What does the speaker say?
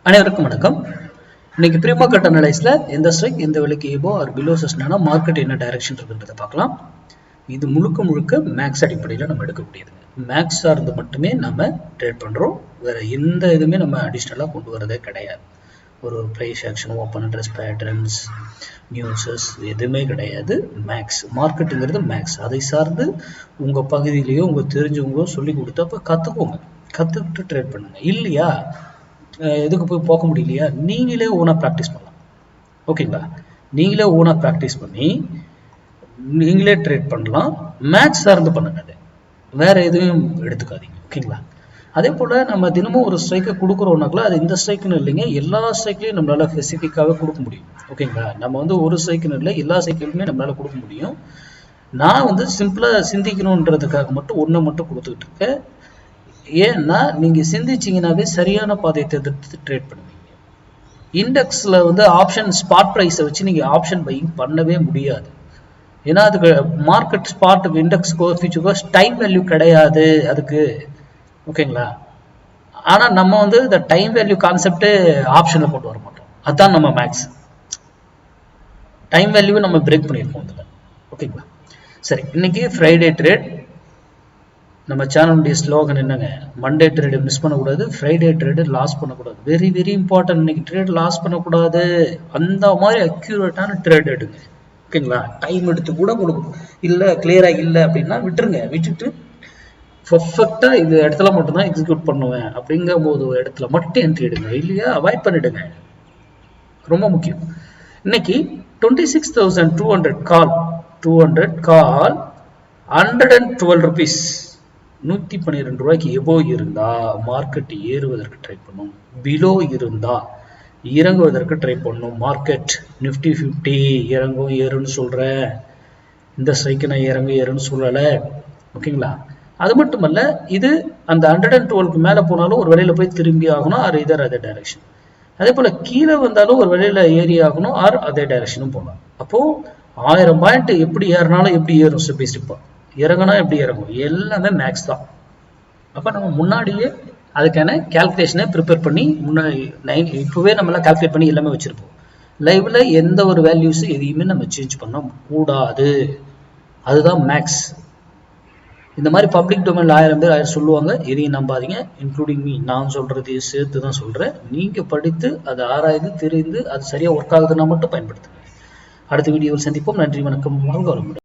அனைவருக்கும் வணக்கம். இன்னைக்கு ப்ரீ மார்க்கெட் அனலைஸ்ல எந்த ஸ்ட்ரைக் எந்த விலைக்கு ஏபோ ஆர் பிலோ செஷனான மார்க்கெட் என்ன டைரக்ஷன் இருக்குன்றதை பார்க்கலாம். இது முழுக்க மேக்ஸ் அடிப்படையில் நம்ம எடுக்கக்கூடியதுங்க. மேக்ஸ் சார்ந்து மட்டுமே நம்ம ட்ரேட் பண்றோம். வேற எந்த இதுவுமே நம்ம அடிஷ்னலாக கொண்டு வரதே கிடையாது. ஒரு price action, open interest patterns, newses எதுவுமே கிடையாது. மேக்ஸ் மார்க்கெட்டுங்கிறது மேக்ஸ். அதை சார்ந்து உங்க பகுதியிலேயோ உங்க தெரிஞ்சவங்களோ சொல்லி கொடுத்தப்ப கத்துக்கோங்க. கத்துக்கிட்டு ட்ரேட் பண்ணுங்க. இல்லையா எதுக்கு போய் போக முடியலையா, நீங்களே ஓனா ப்ராக்டிஸ் பண்ணலாம். ஓகேங்களா? நீங்களே ஓனா ப்ராக்டிஸ் பண்ணி நீங்களே ட்ரேட் பண்ணலாம். மேட்ச் சார்ந்து பண்ணுங்க. அது வேற எதுவும் எடுத்துக்காதீங்க. ஓகேங்களா? அதே போல நம்ம தினமும் ஒரு ஸ்ட்ரைக்கை கொடுக்குறோம்னாக்கல அது இந்த ஸ்ட்ரைக்குன்னு இல்லைங்க, எல்லா ஸ்ட்ரைக்லையும் நம்மளால ஸ்பெசிஃபிக்காகவே கொடுக்க முடியும். ஓகேங்களா? நம்ம ஒரு ஸ்ட்ரைக்குன்னு இல்லை, எல்லா ஸ்ட்ரைக்குமே நம்மளால கொடுக்க முடியும். நான் சிம்பிளா சிந்திக்கணுன்றதுக்காக மட்டும் ஒன்று மட்டும் கொடுத்துக்கிட்டு இருக்கேன். ஏன்னா நீங்க சிந்திச்சீங்கன்னாவே சரியான பாதையை தேர்ந்தெடுத்து ட்ரேட் பண்ணுவீங்க. இண்டெக்ஸ்ல ஆப்ஷன் ஸ்பாட் பிரைஸை வச்சு நீங்க ஆப்ஷன் பையிங் பண்ணவே முடியாது. ஏன்னா அதுக்கு மார்க்கெட் ஸ்பாட் இண்டெக்ஸ்க்கோ ஃபியூச்சருக்கோ டைம் வேல்யூ கிடையாது அதுக்கு. ஓகேங்களா? ஆனா நம்ம இந்த டைம் வேல்யூ கான்செப்ட் ஆப்ஷன்ல கொண்டு வர மாட்டோம். அதுதான் நம்ம மேக்ஸ். டைம் வேல்யூ நம்ம பிரேக் பண்ணியிருக்கோம் இதுல. ஓகேங்களா? சரி, இன்னைக்கு ஃப்ரைடே ட்ரேட். நம்ம சேனலுடைய ஸ்லோகன் என்னங்க? மண்டே ட்ரேடு மிஸ் பண்ணக்கூடாது, ஃப்ரைடே ட்ரேடு லாஸ் பண்ணக்கூடாது. Very very important. இன்னைக்கு ட்ரேட் லாஸ் பண்ணக்கூடாது. அந்த மாதிரி அக்யூரேட்டான ட்ரேட் எடுங்க. ஓகேங்களா? டைம் எடுத்து கூட கொடுக்கணும். இல்லை கிளியரா இல்லை அப்படின்னா விட்டுருங்க. விட்டுட்டு பர்ஃபெக்டா இந்த இடத்துல மட்டும்தான் எக்ஸிக்யூட் பண்ணுவேன் அப்படிங்கிற போது இடத்துல மட்டும் என்ட்ரி எடுங்க. இல்லையா அவாய்ட் பண்ணிடுங்க. ரொம்ப முக்கியம். இன்னைக்கு 26,200 கால் 112 rupees 112 ரூபாய்க்கு எபோ இருந்தா மார்க்கெட் ஏறுவதற்கு ட்ரை பண்ணும். பிலோ இருந்தா இறங்குவதற்கு ட்ரை பண்ணும். மார்க்கெட் நிஃப்டி 50 இறங்கும் ஏறுன்னு சொல்றேன். இந்த ஸ்ட்ரைக்கு நான் ஏறுன்னு சொல்லல. ஓகேங்களா? அது மட்டுமல்ல, இது அந்த 112க்கு மேல போனாலும் ஒரு வழியில போய் திரும்பி ஆகணும், ஆர் இதர் அதே டைரக்ஷன். அதே போல கீழே வந்தாலும் ஒரு வழியில ஏறி ஆகணும், ஆர் அதே டைரக்ஷனும் போகலாம். அப்போ 1000 பாயிண்ட் எப்படி ஏறினாலும் எப்படி ஏறும் ஸ்டெப் பை ஸ்டெப்பா, இறங்கினா எப்படி இறங்கும், எல்லாமே மேக்ஸ் தான். அப்ப நம்ம முன்னாடியே அதுக்கான கால்குலேஷனை ப்ரிப்பேர் பண்ணி இப்பவே நம்ம கால்குலேட் பண்ணி எல்லாமே வச்சிருப்போம். லைவ்ல எந்த ஒரு வேல்யூஸ் எதையுமே நம்ம சேஞ்ச் பண்ண கூடாது. அதுதான் மேக்ஸ். இந்த மாதிரி பப்ளிக் டொமைன்ல 1000 பேர் 1000 சொல்லுவாங்க. எதையும் நம்பாதீங்க, இன்க்ளூடிங் மீ. நான் சொல்றதையும் சேர்த்து தான் சொல்றேன். நீங்க படித்து அதை ஆராய்ந்து தெரிந்து அது சரியா ஒர்க் ஆகுதுன்னா மட்டும் பயன்படுத்துங்க. அடுத்த வீடியோவில் சந்திப்போம். நன்றி, வணக்கம், வாழ்க வளமுடன்.